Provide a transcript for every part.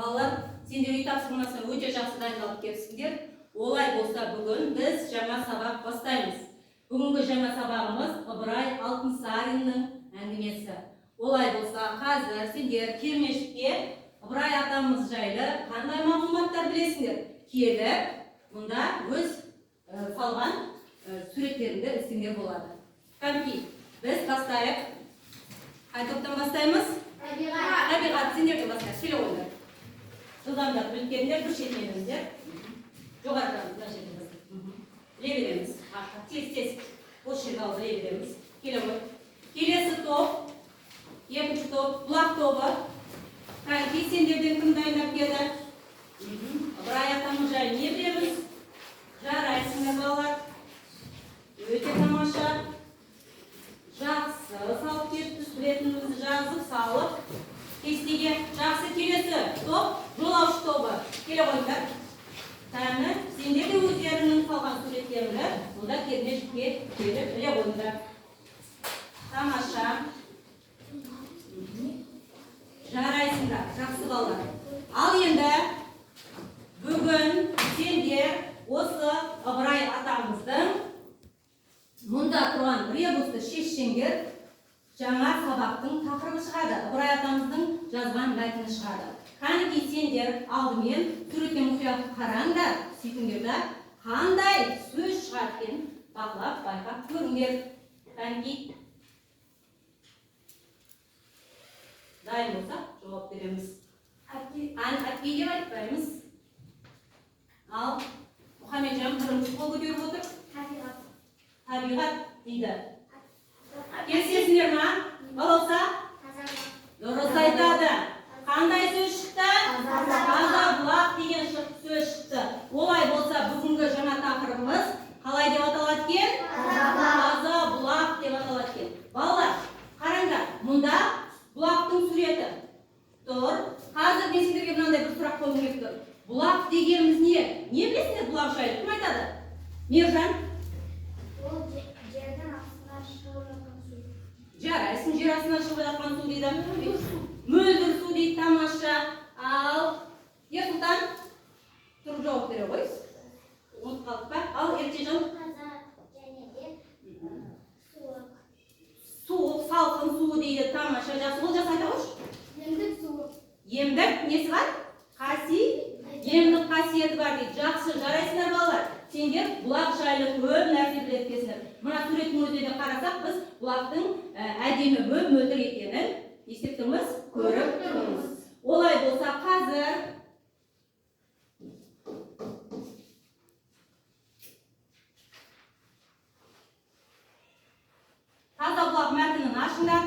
Балалар, сендер үй тапсырмасына өте жақсы дайындалып келіпсіңдер. Олай болса, бүгін біз жаңа сабақ бастаймыз. Бүгінгі жаңа сабағымыз Ыбырай Алтынсариннің әңгімесі. Олай болса, қазір сендер келмешке Ыбырай атамыз жайлы қандай мағлұматтар білесіңдер? Келіп, мұнда өз салған суреттерінде іздеңдер болады. Кәмпи, біз бастайық. Қай топтан бастаймыз? Табиғат, сендерге бастайық. Келе ойындар. Жылдамдап біліп келіңдер, бір шетінен өздер. Жоғарыдан бір шетінен өздер. Біле береміз. Тез-тез. Бос жерді алып біле береміз. Келе ой. Келесі топ, екінші топ, бұлақ тобы. Кәмпи, сендерден кім дайындап келді? Ыбырай атамыз жайлы не білеміз? Жарайсыңдар балалар. Өте тамаша. Жақсы салып кетті, суретіңізді жазып салып. Кестеге жақсы келесі топ, жолаушы тобы. Келе қойыңдар. Тәні, сендер де өздерінің салған суреттеріңді мұнда кермешке келіп біле қойыңдар. Тамаша. Жарайсыңдар, жақсы балалар. Ал енді бүгін сендер осы Ыбырай атамыздың мұнда тұрған ребусты шешсеңдер, жаңа сабақтың тақырыбы шығады. Ыбырай атамыздың жазған мәтіні шығады. Қанекей сендер алдымен суретке мұқият қараңдар, сөйтіңдерді қандай сөз шығады екенін бақылап, байқап көріңдер. Қанекей. Дайын болса, жауап береміз. Әпкей деп айтпаймыз. Ал Мұхамеджан бірінші қол көтеріп отыр. Табиғат дейді. Келісесіңдер ма? Балауса? Дұрыс айтады. Қандай сөз шықты? Таза бұлақ деген сөз шықты. Олай болса, бүгінгі жаңа тақырыбымыз қалай деп аталады екен? Таза бұлақ деп аталады екен. Балалар, қараңдар, мұнда бұлақтың суреті тұр. Қазір мен сендерге мынандай бір сұрақ қойғым келіп тұр. Бұлақ дегеніміз не? Не білесіңдер бұлақ жайлы? Кім айтады? Мержан? Ол жердің астынан шығып жатқан су. Жарайсың, жер астынан шығып жатқан су дейді. Мөлдір су дейді, тамаша. Ал Ерсұлтан тұрып жауап бере ғой. Ұмытып қалдық па? Ал Еркежан? Таза және де суық. Суық, салқын су дейді, тамаша. Жақсы, ол жақсы айта қойшы. Емдік суы. Емдік несі бар? Емдік қасиеті бар дейді. Жақсы, жарайсыңдар балалар. Сендер бұлақ жайлы көп нәрсе біледі екенсіңдер. Мына суреттің өзіне де қарасақ, біз бұлақтың әдемі мөлдір екенін естіптіңіз, көріп тұрмыз. Олай болса, қазір таза бұлақ мәтінін ашыңдар.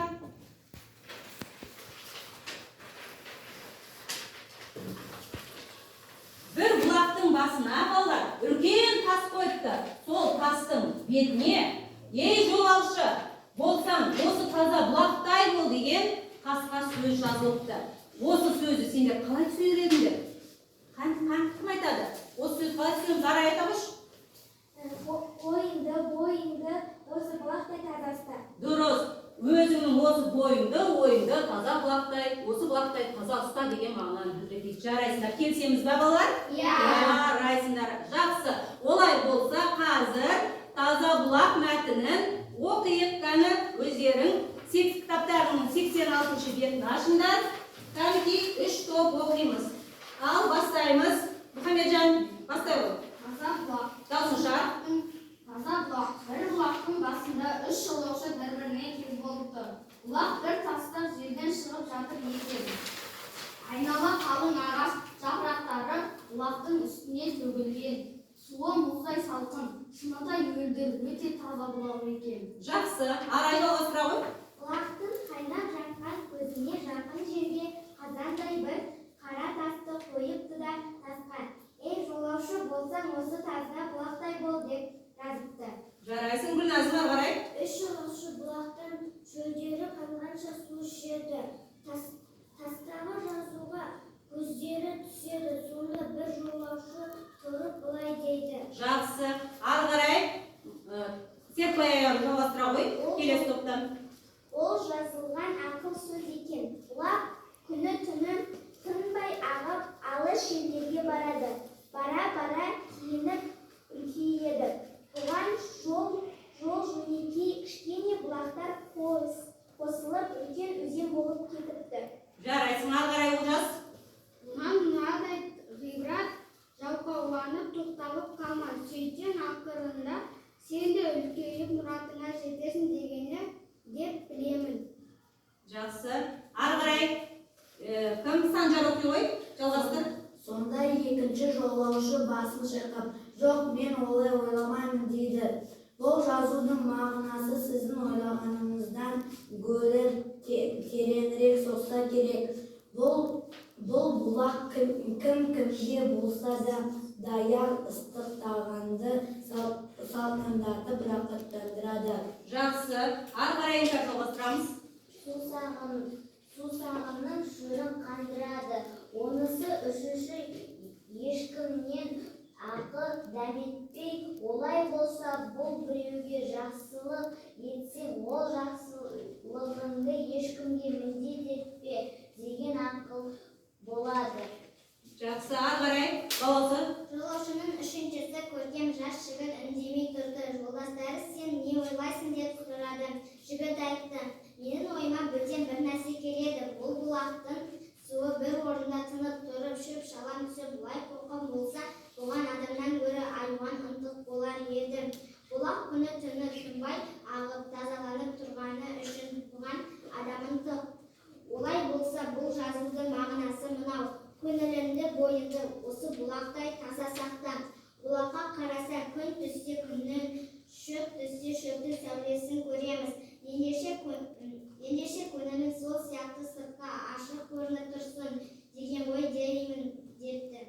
Бір бұлақтың басына балалар үлкен тас қойыпты. Сол тастың бетіне, ей жолаушы, болсаң, осы таза бұлақтай бол деген қасқа сөз жазылыпты. Осы сөзді сендер қалай түсінер едіңдер? Кім айтады? Осы сөз қалай түсінеміз? Арай айта қойшы. Бойыңды осы бұлақтай тазаста. Дұрыс. Өзіңнің осы ойыңды таза бұлақтай, осы бұлақтай таза ұста деген мағынаны білдіреді. Жарайсыңдар, келісеміз бе балалар? Жарайсыңдар. Жақсы. Олай болса, қазір таза бұлақ мәтінін оқиық. Кәні өздерің кітаптарының 86-шы бетін ашыңдар. Кәнекей 3 топ оқимыз. Ал бастаймыз. Мұхамеджан, бастай ол. Таза бұлақ. Даусын шығар. Таза бұлақ. Бір бұлақтың басында 3 жолаушы бір-біріне кез болып тұр. Бұлақ бір тастан жерден шығып жатыр екен. Айнала қалың ағаш жапырақтары бұлақтың үстіне төгілген. Суы мұздай салқын, шыныдай мөлдір, өте таза бұлақ екен. Жақсы. Арайға осыра ғой. Бұлақтың қайнап жатқан көзіне жақын жерге қазандай бір қара тасты қойыпты да тасқа. Ей жолаушы болсаң осы таза бұлақтай бол деп жазыпты. Жарайсың, Гүлназым қарай. 3 жолаушы бұлақтан шөлдері қалғанша су ішеді. Тастағы жазуға көздері түседі. Сонда бір жолаушы тұрып былай дейді. Жақсы. Ары қарай. Серпай аяғын жалғастыра ғой. Келесі топтан. Ол жазылған ақыл сөз екен. Бұлақ күні түні тынбай ағып Олар шетелге барады. Бара-бара киініп үлкейеді. Оған жол-жөнекей кішкене бұлақтар қосылып үлкен өзен болып кетіпті. Жарайсың, ары қарай олжас. Оған мынадай ғибрат жалқауланып тоқталып қалмады. Сөйткен ақырында сен де үлкейіп мұратыңа жетесің дегені деп білемін. Жақсы. Ары қарай. Кім Санжар оқи ғой? Жалғастыр. Сонда екінші жолаушы басын шайқап, жоқ, мен олай ойламаймын дейді. Бұл жазудың мағынасы сіздің ойлағаныңыздан гөрі тереңірек соқса керек. Бұл бұлақ кім-кімге болса да даяр ыстық тағамды салқындатып рақаттандырады. Жақсы. Ары қарай жалғастырамыз. Сусағанның шырын қандырады. Онысы үшінші ешкімнен ақы дәметпей, олай болса бұл біреуге жақсылық етсең, ол жақсылығыңды ешкімге міндет етпе деген ақыл болады. Жақсы. Ары қарай. Баласы. Жолаушының үшіншісі көркем жас жігіт үндемей тұрды. Жолдастары, сен не ойлайсың деп сұрады. Жігіт айтты, менің ойыма бөтен бір нәрсе келеді. Бұл бұлақтың суы бір орында тынып тұрып, шөп-шалам түсіп, бұлай қоқым болса, бұған адамнан гөрі айуан ынтық болар еді. Бұлақ күні-түні тынбай ағып тазаланып тұрғаны үшін бұған адам ынтық. Олай болса, бұл жазудың мағынасы мынау: көңіліңді, бойыңды осы бұлақтай таза сақта. Бұлаққа қараса, күн түссе күннің, шөп түссе шөптің сәулесін көреміз. Ендеше көңілің сол сияқты сыртқа ашық көрініп тұрсын деген ой деймін депті.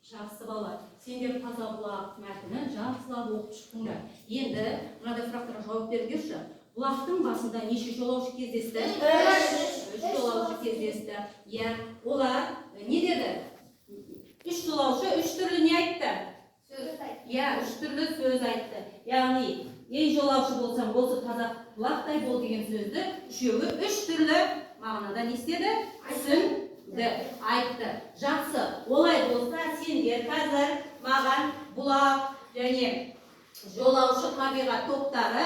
Жақсы бала. Сендер таза бұлақ мәтінін жақсылап оқып шықтыңдар. Енді мынадай сұрақтарға жауап беріңдерші. Бұлақтың басында неше жолаушы кездесті? Үш жолаушы кездесті. Иә, олар не деді? Үш жолаушы үш түрлі не айтты? Иә, үш түрлі сөз айтты. Яғни, ей жолаушы болсаң, осы таза бұлақтай бол деген сөзді үшеуі үш түрлі мағынада не істеді? Түсінді, айтты. Жақсы. Олай болса, сендер қазір маған бұлақ және жолаушы табиғат топтары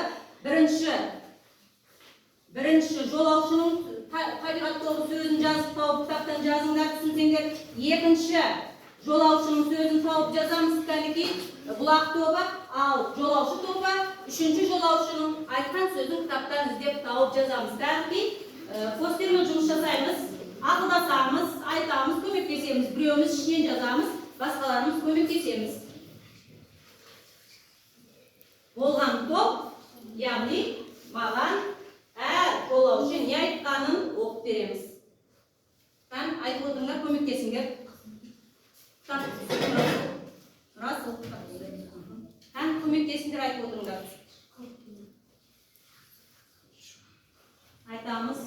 бірінші жолаушының табиғат тобы сөзін жазып тауып кітаптан жазыңдар, түсінсеңдер. Екінші жолаушының сөзін тауып жазамыз, кәнекей бұлақ тобы, ал жолаушы тобы үшінші жолаушының айтқан сөзін кітаптан іздеп тауып жазамыз. Кәнекей постермен жұмыс жасаймыз, ақылдасамыз, айтамыз, көмектесеміз. Біреуіміз ішінен жазамыз, басқаларымыз көмектесеміз. Болған топ, яғни маған әр жолаушы не айтқанын оқып береміз. Айтып отырыңдар, көмектесіңдер. Рас оқып. Көмектесіңдер, айтып отырыңдар. Айтамыз.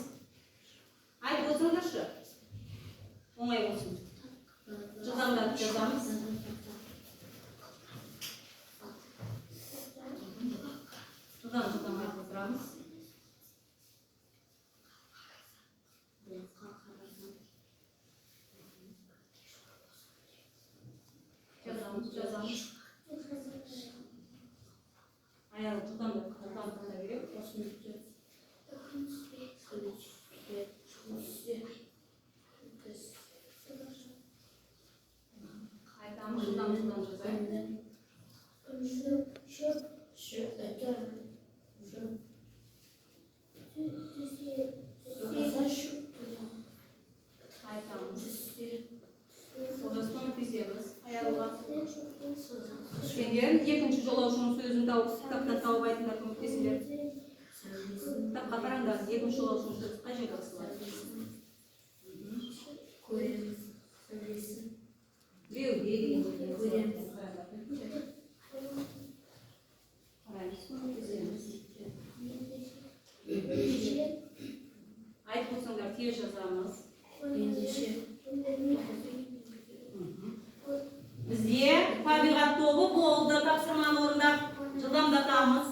Айтып отырыңдаршы. Оңай болсын. Жылдамдап жазамыз. Жылдам айтып отырамыз. Жазамыз. Аяғы жылдамдап керек. Айтамыз, жылдам жазайық. Сендер екінші жолаушының сөзін тауып, кітаптан тауып айтыңдар, көмектесіңдер. Кітапқа қараңдар, екінші жолаушының сөзі қай жерде асылады? Көреміз, сөйлесін. Біреуде деген Көреміз. Қараймыз, көмектесеміз. Айтып болсаңдар, тез жазамыз. Бізде табиғат тобы болды, тапсырманы орындап жылдамдатамыз.